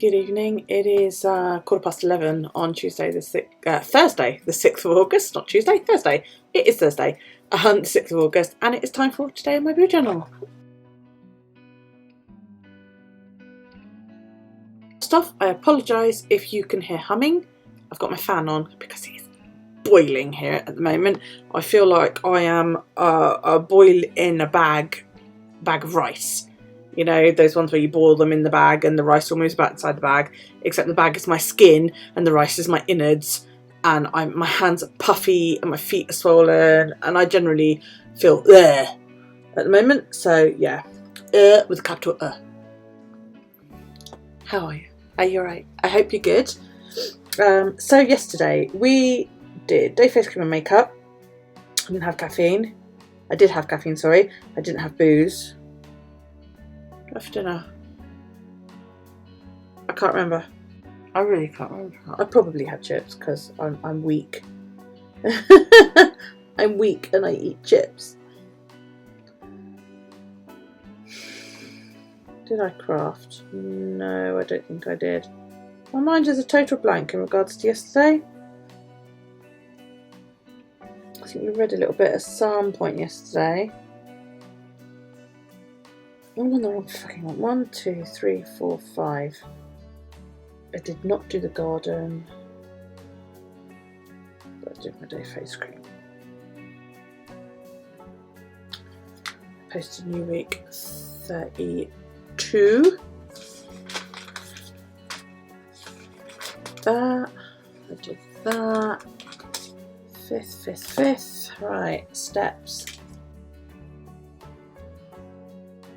Good evening. It is 11:15 on Tuesday, Thursday, the 6th of August. Not Tuesday, Thursday. It is Thursday, the 6th of August, and it is time for Today in My Boo Journal. First off, I apologise if you can hear humming. I've got my fan on because it is boiling here at the moment. I feel like I am a boil in a bag of rice. You know, those ones where you boil them in the bag and the rice all moves back inside the bag, except the bag is my skin and the rice is my innards, and my hands are puffy and my feet are swollen, and I generally feel at the moment. So yeah, with a capital How are you? Are you alright? I hope you're good. So yesterday we did day face cream and makeup. I didn't have caffeine. I did have caffeine, sorry. I didn't have booze. For dinner, I can't remember. I really can't remember. I probably had chips because I'm weak. I'm weak and I eat chips. Did I craft? No, I don't think I did. My mind is a total blank in regards to yesterday. I think we read a little bit at some point yesterday. I'm on the wrong fucking one. 1, 2, 3, 4, 5. I did not do the garden, but I did my day face cream. Posted new week 32. That. I did that. 5th. Right, steps.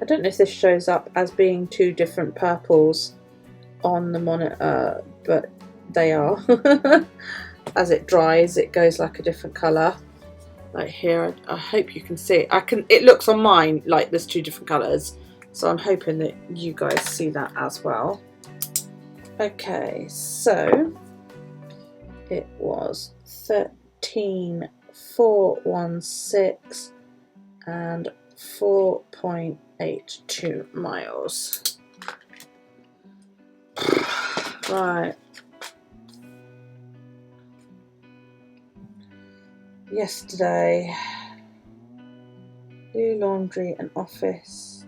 I don't know if this shows up as being two different purples on the monitor, but they are. As it dries, it goes like a different colour. Like here, I hope you can see. It looks on mine like there's two different colours, so I'm hoping that you guys see that as well. Okay, so it was 13,416 and 4.82 miles. Right. Yesterday, do laundry and office.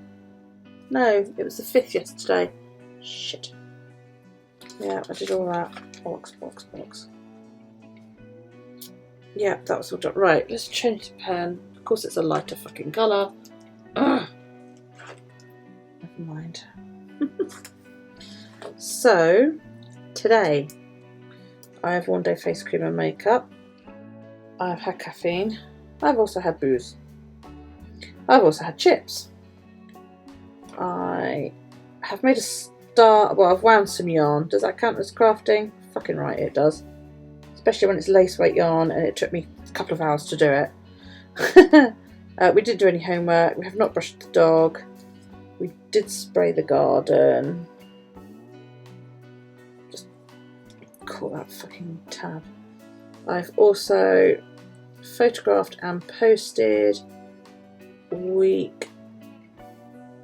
No, it was the 5th yesterday. Shit. Yeah, I did all that. Box. Yeah, that was all done. Right, let's change the pen. Of course, it's a lighter fucking colour. Ugh. Never mind. So, today I have one day face cream and makeup. I've had caffeine. I've also had booze. I've also had chips. I have made a start. Well, I've wound some yarn. Does that count as crafting? Fucking right, it does. Especially when it's lace weight yarn and it took me a couple of hours to do it. We didn't do any homework. We have not brushed the dog. We did spray the garden. Just call that fucking tab. I've also photographed and posted week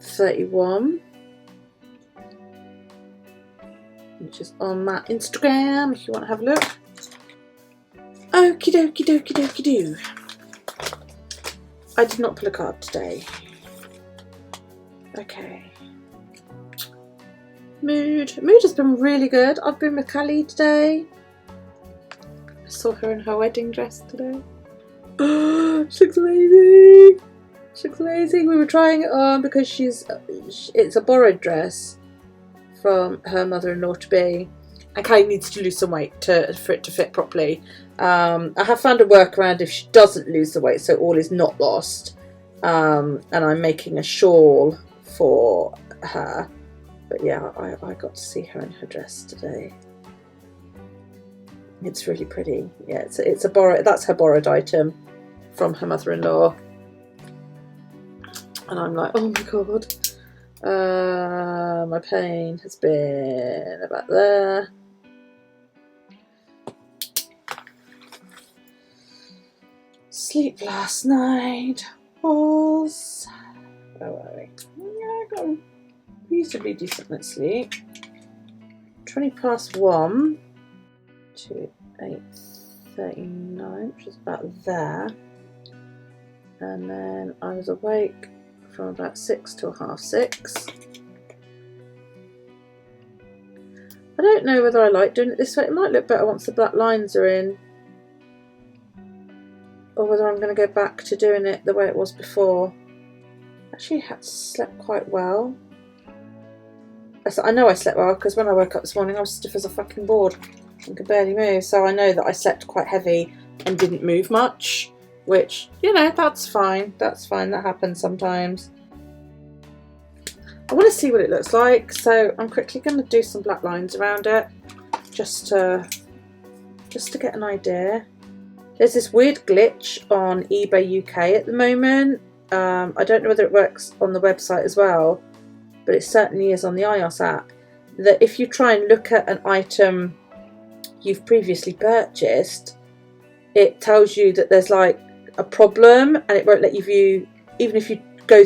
31, which is on my Instagram if you want to have a look. Okie dokie doo. I did not pull a card today. Okay. Mood has been really good. I've been with Callie today. I saw her in her wedding dress today. She looks amazing. She looks amazing. We were trying it on because it's a borrowed dress from her mother-in-law to be, and Callie needs to lose some weight for it to fit properly. I have found a workaround if she doesn't lose the weight, so all is not lost. And I'm making a shawl for her. But yeah, I got to see her in her dress today. It's really pretty. Yeah, it's a borrowed. That's her borrowed item from her mother-in-law. And I'm like, oh my god. My pain has been about there. Sleep last night was... Where were we? Yeah, I got a reasonably decent night's sleep. 20 past 1 to 8:39, which is about there. And then I was awake from about 6 till 6:30. I don't know whether I like doing it this way. It might look better once the black lines are in, or whether I'm going to go back to doing it the way it was before. Actually, I slept quite well. I know I slept well because when I woke up this morning I was stiff as a fucking board and could barely move, so I know that I slept quite heavy and didn't move much, which, you know, that's fine, that happens sometimes. I want to see what it looks like, so I'm quickly going to do some black lines around it just to get an idea. There's this weird glitch on eBay UK at the moment. I don't know whether it works on the website as well, but it certainly is on the iOS app, that if you try and look at an item you've previously purchased, it tells you that there's like a problem and it won't let you view, even if you go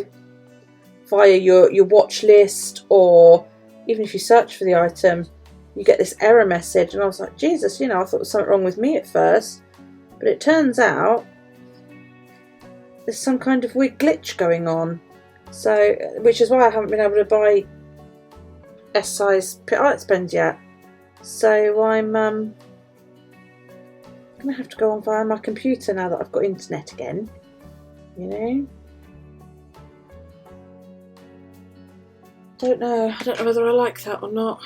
via your watch list, or even if you search for the item, you get this error message. And I was like, Jesus, you know, I thought there was something wrong with me at first, but it turns out there's some kind of weird glitch going on. So, which is why I haven't been able to buy S-size art pens yet. So I'm gonna have to go on via my computer now that I've got internet again. You know. I don't know whether I like that or not.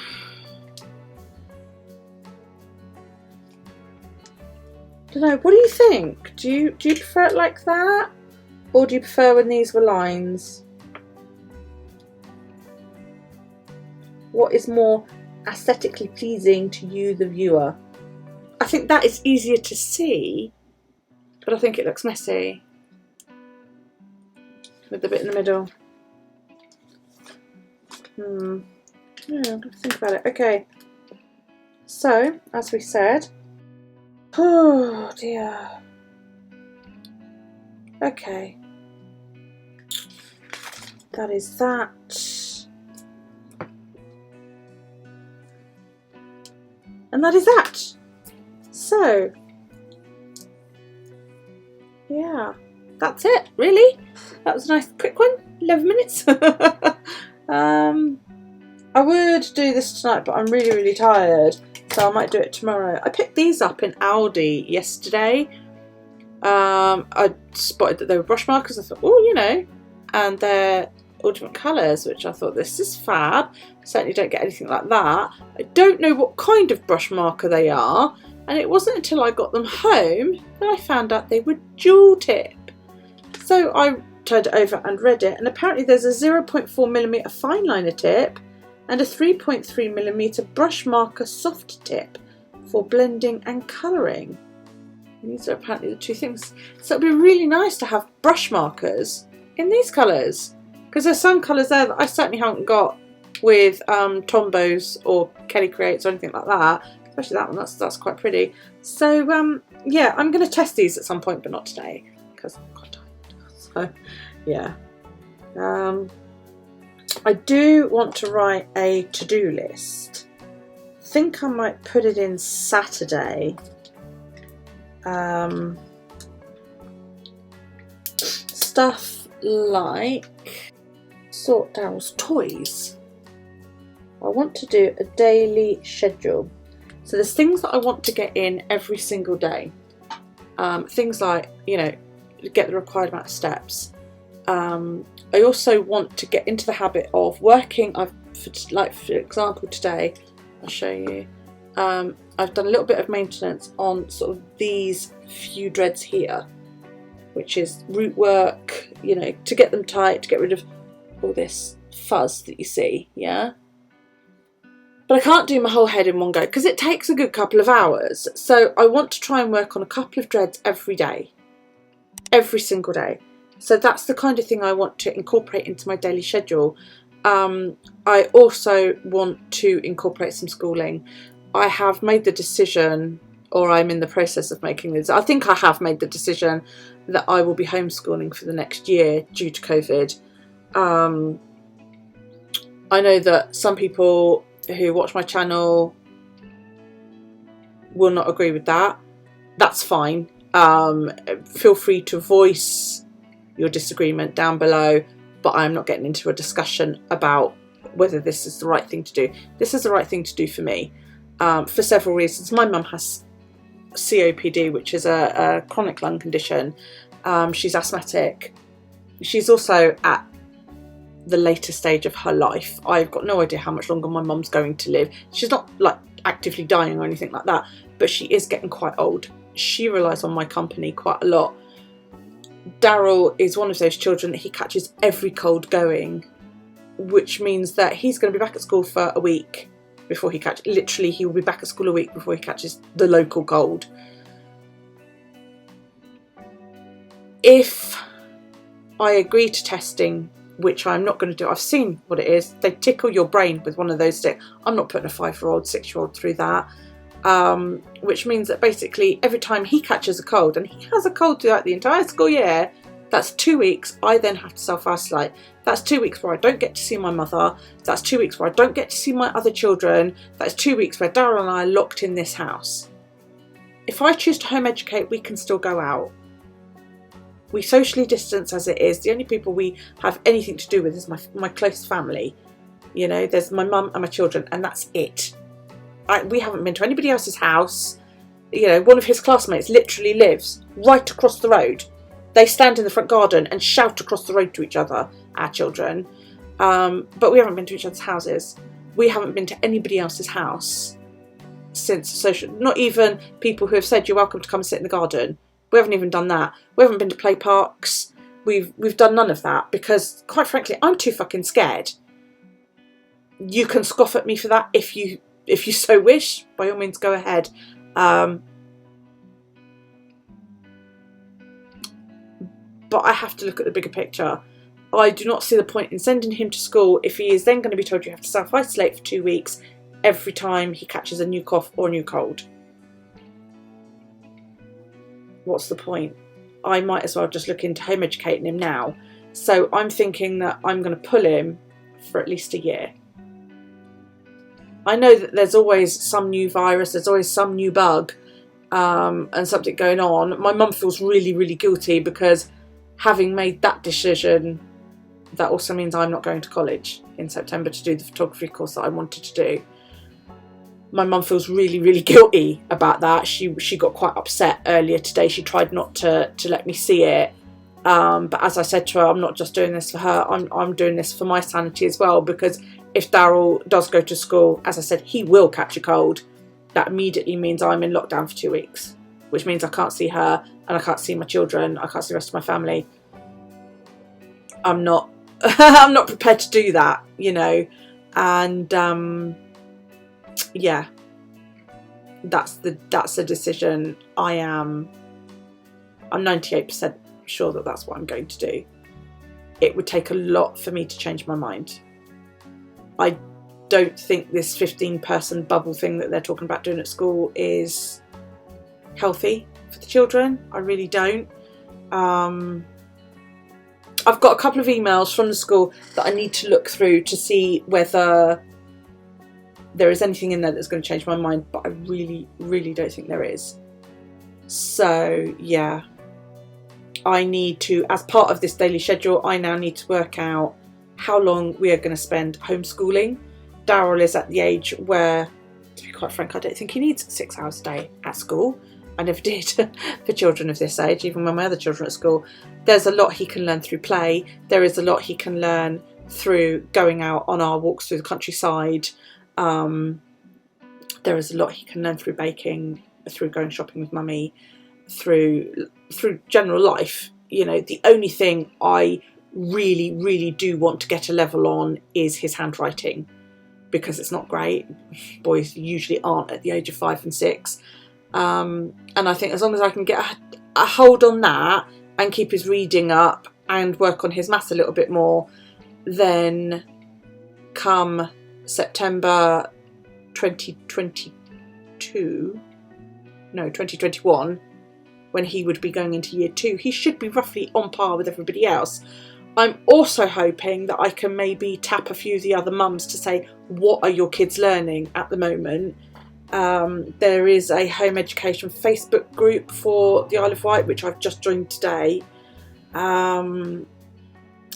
Don't know. What do you think? Do you prefer it like that, or do you prefer when these were lines? What is more aesthetically pleasing to you, the viewer? I think that is easier to see, but I think it looks messy with the bit in the middle. Yeah, I'm going to think about it. Okay, so as we said, oh dear. Okay, that is that. And that is that. So, yeah, that's it, really. That was a nice quick one, 11 minutes. I would do this tonight, but I'm really, really tired, so I might do it tomorrow. I picked these up in Aldi yesterday. I spotted that they were brush markers. I thought, oh, you know, and they're all different colours, which I thought, this is fab. Certainly don't get anything like that. I don't know what kind of brush marker they are, and it wasn't until I got them home that I found out they were dual tip. So I turned it over and read it, and apparently there's a 0.4mm fine liner tip and a 3.3mm brush marker soft tip for blending and colouring. And these are apparently the two things. So it'd be really nice to have brush markers in these colours, because there's some colours there that I certainly haven't got with Tombows or Kelly Creates or anything like that. Especially that one, that's quite pretty. So yeah, I'm going to test these at some point, but not today because I'm quite tired. So yeah, I do want to write a to-do list. I think I might put it in Saturday. Stuff like sort Daryl's toys. I want to do a daily schedule. So there's things that I want to get in every single day. Things like, you know, get the required amount of steps. I also want to get into the habit of working. For example, today, I'll show you. I've done a little bit of maintenance on sort of these few dreads here, which is root work, you know, to get them tight, to get rid of all this fuzz that you see, yeah? But I can't do my whole head in one go because it takes a good couple of hours. So I want to try and work on a couple of dreads every day, every single day. So that's the kind of thing I want to incorporate into my daily schedule. I also want to incorporate some schooling. I have made the decision, or I'm in the process of making this. I think I have made the decision that I will be homeschooling for the next year due to COVID. I know that some people who watch my channel will not agree with that. That's fine. Feel free to voice your disagreement down below, but I'm not getting into a discussion about whether this is the right thing to do. This is the right thing to do for me, for several reasons. My mum has COPD, which is a chronic lung condition. She's asthmatic. She's also at the later stage of her life. I've got no idea how much longer my mum's going to live. She's not like actively dying or anything like that, but she is getting quite old. She relies on my company quite a lot. Daryl is one of those children that he catches every cold going, which means that he's going to be back at school for a week before he catches, literally he will be back at school a week before he catches the local cold. If I agree to testing, which I'm not going to do, I've seen what it is. They tickle your brain with one of those sticks. I'm not putting a 5-year-old, 6-year-old through that. Which means that basically every time he catches a cold, and he has a cold throughout the entire school year, that's 2 weeks I then have to self-isolate. That's 2 weeks where I don't get to see my mother. That's 2 weeks where I don't get to see my other children. That's 2 weeks where Daryl and I are locked in this house. If I choose to home educate, we can still go out. We socially distance as it is. The only people we have anything to do with is my close family. You know, there's my mum and my children, and that's it. We haven't been to anybody else's house. You know, one of his classmates literally lives right across the road. They stand in the front garden and shout across the road to each other, our children. But we haven't been to each other's houses. We haven't been to anybody else's house since social, not even people who have said you're welcome to come and sit in the garden. We haven't even done that. We haven't been to play parks. We've done none of that because, quite frankly, I'm too fucking scared. You can scoff at me for that if you so wish. By all means, go ahead. But I have to look at the bigger picture. I do not see the point in sending him to school if he is then going to be told you have to self-isolate for 2 weeks every time he catches a new cough or a new cold. What's the point? I might as well just look into home educating him now. So I'm thinking that I'm going to pull him for at least a year. I know that there's always some new virus, there's always some new bug, and something going on. My mum feels really, really guilty because having made that decision, that also means I'm not going to college in September to do the photography course that I wanted to do. My mum feels really, really guilty about that. She got quite upset earlier today. She tried not to let me see it. But as I said to her, I'm not just doing this for her. I'm doing this for my sanity as well, because if Daryl does go to school, as I said, he will catch a cold. That immediately means I'm in lockdown for 2 weeks, which means I can't see her and I can't see my children. I can't see the rest of my family. I'm not I'm not prepared to do that, you know. And yeah, that's the decision. I'm 98% sure that that's what I'm going to do. It would take a lot for me to change my mind. I don't think this 15-person bubble thing that they're talking about doing at school is healthy for the children. I really don't. I've got a couple of emails from the school that I need to look through to see whether there is anything in there that's going to change my mind, but I really, really don't think there is. So yeah, I need to, as part of this daily schedule, I now need to work out how long we are going to spend homeschooling. Daryl is at the age where, to be quite frank, I don't think he needs 6 hours a day at school. I never did for children of this age, even when my other children are at school. There's a lot he can learn through play. There is a lot he can learn through going out on our walks through the countryside. There is a lot he can learn through baking, through going shopping with mummy, through general life. You know, the only thing I really, really do want to get a level on is his handwriting, because it's not great. Boys usually aren't at the age of 5 and 6. And I think as long as I can get a hold on that and keep his reading up and work on his maths a little bit more, then come September 2021, when he would be going into year 2, he should be roughly on par with everybody else. I'm also hoping that I can maybe tap a few of the other mums to say, what are your kids learning at the moment? There is a home education Facebook group for the Isle of Wight, which I've just joined today. And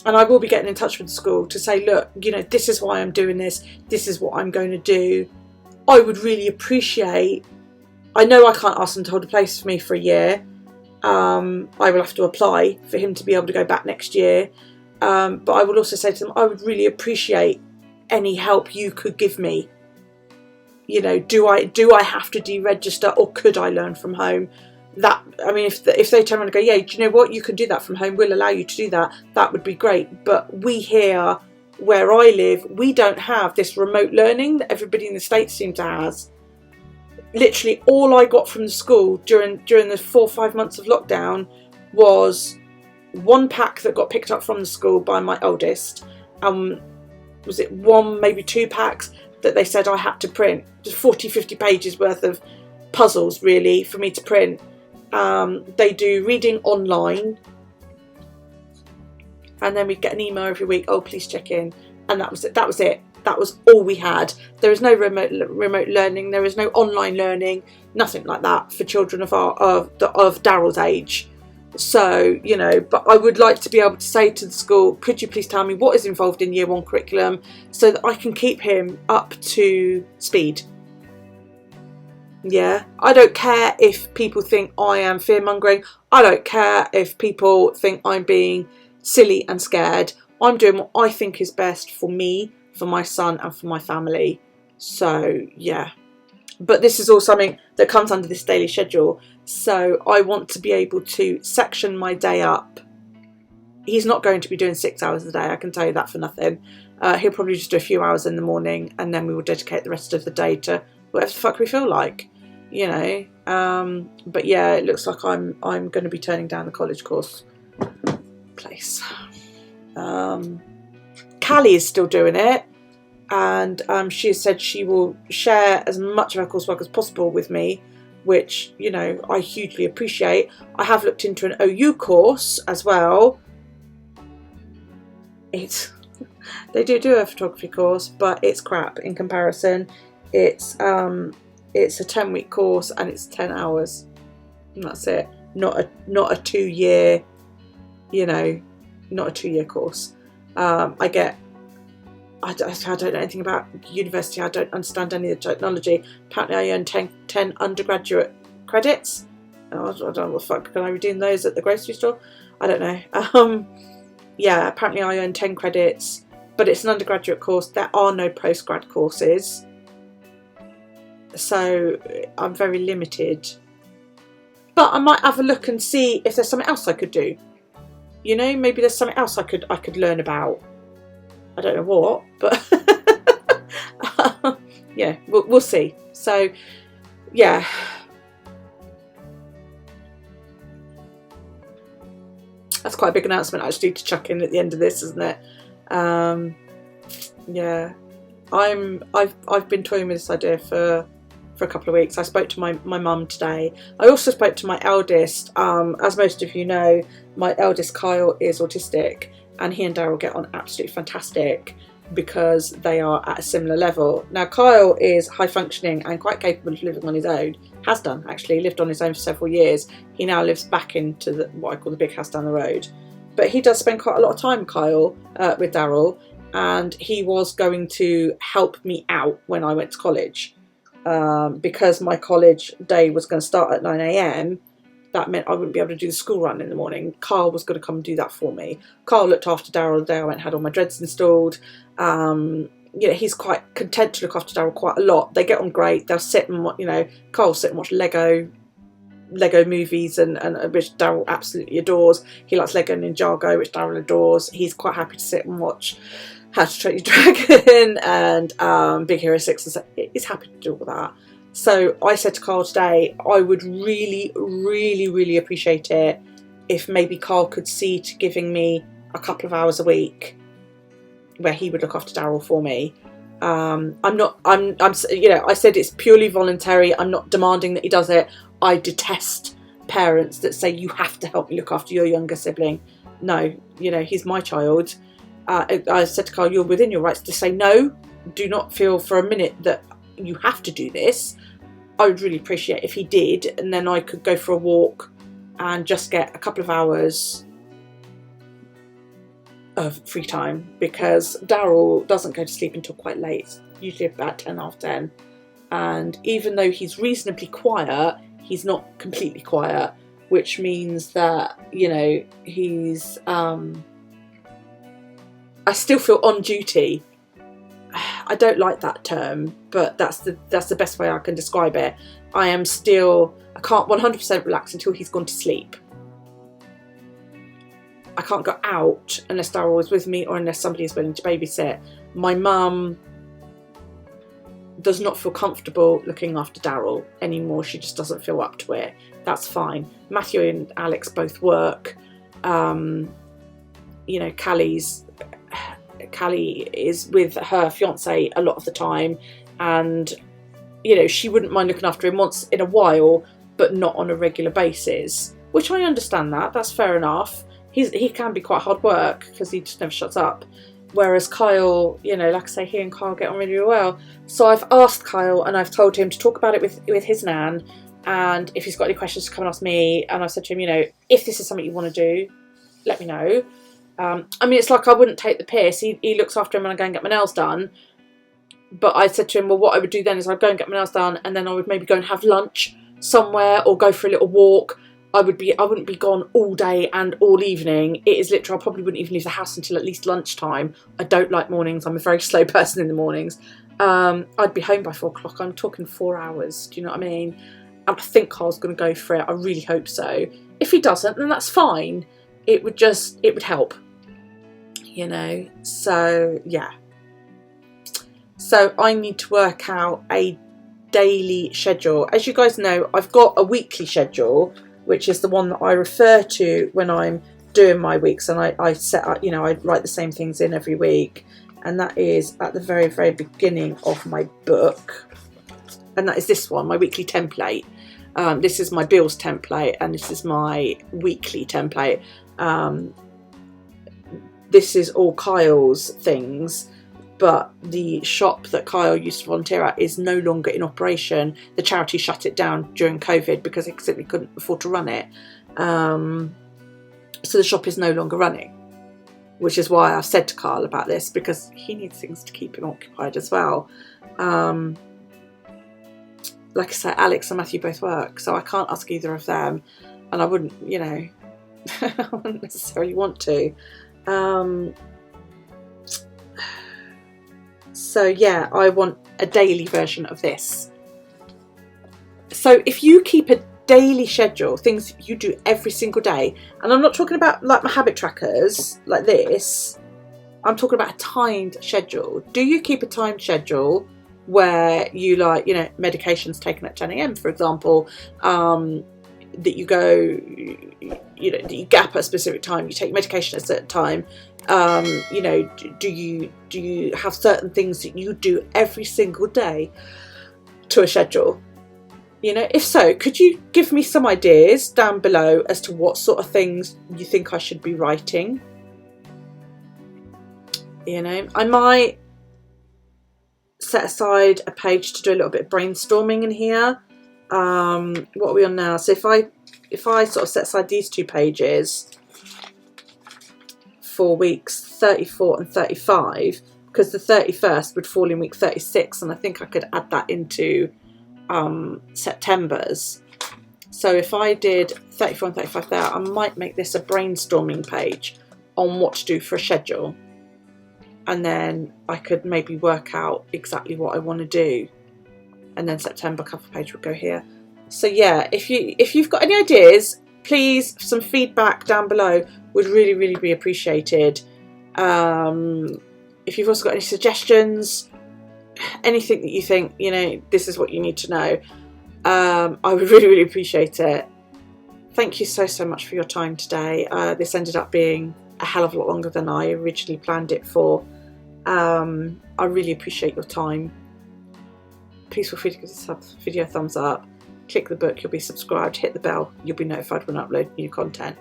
I will be getting in touch with the school to say, look, you know, this is why I'm doing this. This is what I'm going to do. I would really appreciate, I know I can't ask them to hold a place for me for a year. I will have to apply for him to be able to go back next year. But I would also say to them, I would really appreciate any help you could give me. You know, do I have to deregister, or could I learn from home? That, I mean, if they turn around and go, yeah, do you know what, you can do that from home, we'll allow you to do that, that would be great. But we here, where I live, we don't have this remote learning that everybody in the States seems to has. Literally all I got from the school during the 4 or 5 months of lockdown was one pack that got picked up from the school by my eldest. Was it one, maybe 2 packs that they said I had to print? Just 40-50 pages worth of puzzles, really, for me to print. They do reading online, and then we'd get an email every week, oh, please check in, and that was it. That was all we had. There is no remote learning. There is no online learning. Nothing like that for children of Daryl's age. So, you know, but I would like to be able to say to the school, could you please tell me what is involved in Year 1 curriculum so that I can keep him up to speed. Yeah, I don't care if people think I am fear-mongering. I don't care if people think I'm being silly and scared. I'm doing what I think is best for me, for my son, and for my family. So, yeah. But this is all something that comes under this daily schedule. So I want to be able to section my day up. He's not going to be doing 6 hours a day, I can tell you that for nothing. He'll probably just do a few hours in the morning, and then we will dedicate the rest of the day to whatever the fuck we feel like, you know. But yeah, it looks like I'm going to be turning down the college course place. Callie is still doing it, and she has said she will share as much of her coursework as possible with me, which, you know, I hugely appreciate. I have looked into an OU course as well. They do a photography course, but it's crap in comparison. It's a 10-week course, and it's 10 hours, and that's it. Not a 2-year, you know, not a 2-year course. I don't know anything about university. I don't understand any of the technology. Apparently I earn 10 undergraduate credits. Oh, I don't know what the fuck. Can I redeem those at the grocery store? I don't know. Yeah, apparently I earn 10 credits, but it's an undergraduate course. There are no postgrad courses. So I'm very limited. But I might have a look and see if there's something else I could do. You know, maybe there's something else I could learn about. I don't know what, but yeah, we'll see. So, yeah. That's quite a big announcement actually to chuck in at the end of this, isn't it? Yeah. I've been toying with this idea for a couple of weeks. I spoke to my mum today. I also spoke to my eldest. As most of you know, my eldest Kyle is autistic, and he and Daryl get on absolutely fantastic because they are at a similar level. Now, Kyle is high functioning and quite capable of living on his own. Has done, actually. Lived on his own for several years. He now lives back into what I call the big house down the road. But he does spend quite a lot of time, Kyle, with Daryl, and he was going to help me out when I went to college. Because my college day was going to start at 9 AM, that meant I wouldn't be able to do the school run in the morning. Carl was going to come and do that for me. Carl looked after Daryl the day I went and had all my dreads installed. You know, he's quite content to look after Daryl quite a lot. They get on great. They'll sit and, you know, Carl will sit and watch Lego movies, and which Daryl absolutely adores. He likes Lego Ninjago, which Daryl adores. He's quite happy to sit and watch How to Train Your Dragon and Big Hero 6. And so he's happy to do all that. So I said to Carl today, I would really, really, really appreciate it if maybe Carl could see to giving me a couple of hours a week where he would look after Daryl for me. I'm you know, I said it's purely voluntary. I'm not demanding that he does it. I detest parents that say you have to help me look after your younger sibling. no, you know, he's my child. I said to Kyle, you're within your rights to say no. Do not feel for a minute that you have to do this. I would really appreciate if he did, and then I could go for a walk and just get a couple of hours of free time, because Daryl doesn't go to sleep until quite late, usually about 10, half 10. And even though he's reasonably quiet, he's not completely quiet, which means that, you know, he's I still feel on duty. I don't like that term, but that's the best way I can describe it. I can't 100% relax until he's gone to sleep. I can't go out unless Daryl is with me or unless somebody is willing to babysit. My mum does not feel comfortable looking after Daryl anymore. She just doesn't feel up to it. That's fine. Matthew and Alex both work. You know, Callie is with her fiance a lot of the time, and you know, she wouldn't mind looking after him once in a while, but not on a regular basis, which I understand. That's fair enough. He can be quite hard work because he just never shuts up, whereas Kyle, you know, like I say, he and Kyle get on really, really well. So I've asked Kyle and I've told him to talk about it with his nan, and if he's got any questions to come and ask me. And I've said to him, you know, if this is something you want to do, let me know. I mean, it's like I wouldn't take the piss. He looks after him when I go and get my nails done. But I said to him, well, what I would do then is I'd go and get my nails done, and then I would maybe go and have lunch somewhere or go for a little walk. I wouldn't be gone all day and all evening. It is literal. I probably wouldn't even leave the house until at least lunchtime. I don't like mornings. I'm a very slow person in the mornings. I'd be home by 4 o'clock. I'm talking 4 hours. Do you know what I mean? And I think Carl's going to go for it. I really hope so. If he doesn't, then that's fine. It would help. You know, so yeah. So I need to work out a daily schedule. As you guys know, I've got a weekly schedule, which is the one that I refer to when I'm doing my weeks, and I set up, you know, I write the same things in every week, and that is at the very, very beginning of my book, and that is this one, my weekly template. This is my bills template, and this is my weekly template. This is all Kyle's things, but the shop that Kyle used to volunteer at is no longer in operation. The charity shut it down during COVID because they simply couldn't afford to run it. So the shop is no longer running, which is why I've said to Kyle about this, because he needs things to keep him occupied as well. Like I said, Alex and Matthew both work, so I can't ask either of them, and I wouldn't, you know, I wouldn't necessarily want to. So yeah, I want a daily version of this. So if you keep a daily schedule, things you do every single day, and I'm not talking about like my habit trackers like this, I'm talking about a timed schedule. Do you keep a timed schedule where you, like, you know, medications taken at 10 AM, for example, that you go, you know, you get up at a specific time, you take medication at a certain time, you know, do you have certain things that you do every single day to a schedule? You know, if so, could you give me some ideas down below as to what sort of things you think I should be writing? You know, I might set aside a page to do a little bit of brainstorming in here. What are we on now? So if I sort of set aside these 2 pages for weeks 34 and 35, because the 31st would fall in week 36, and I think I could add that into September's. So if I did 34 and 35 there, I might make this a brainstorming page on what to do for a schedule, and then I could maybe work out exactly what I want to do, and then September cover page would go here. So yeah, if you've got any ideas, please, some feedback down below would really, really be appreciated. If you've also got any suggestions, anything that you think, you know, this is what you need to know, I would really, really appreciate it. Thank you so, so much for your time today. This ended up being a hell of a lot longer than I originally planned it for. I really appreciate your time. Please feel free to give this video a thumbs up. Click the book, you'll be subscribed. Hit the bell, you'll be notified when I upload new content.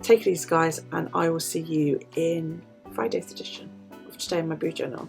Take it easy, guys, and I will see you in Friday's edition of Today in My Boo Journal.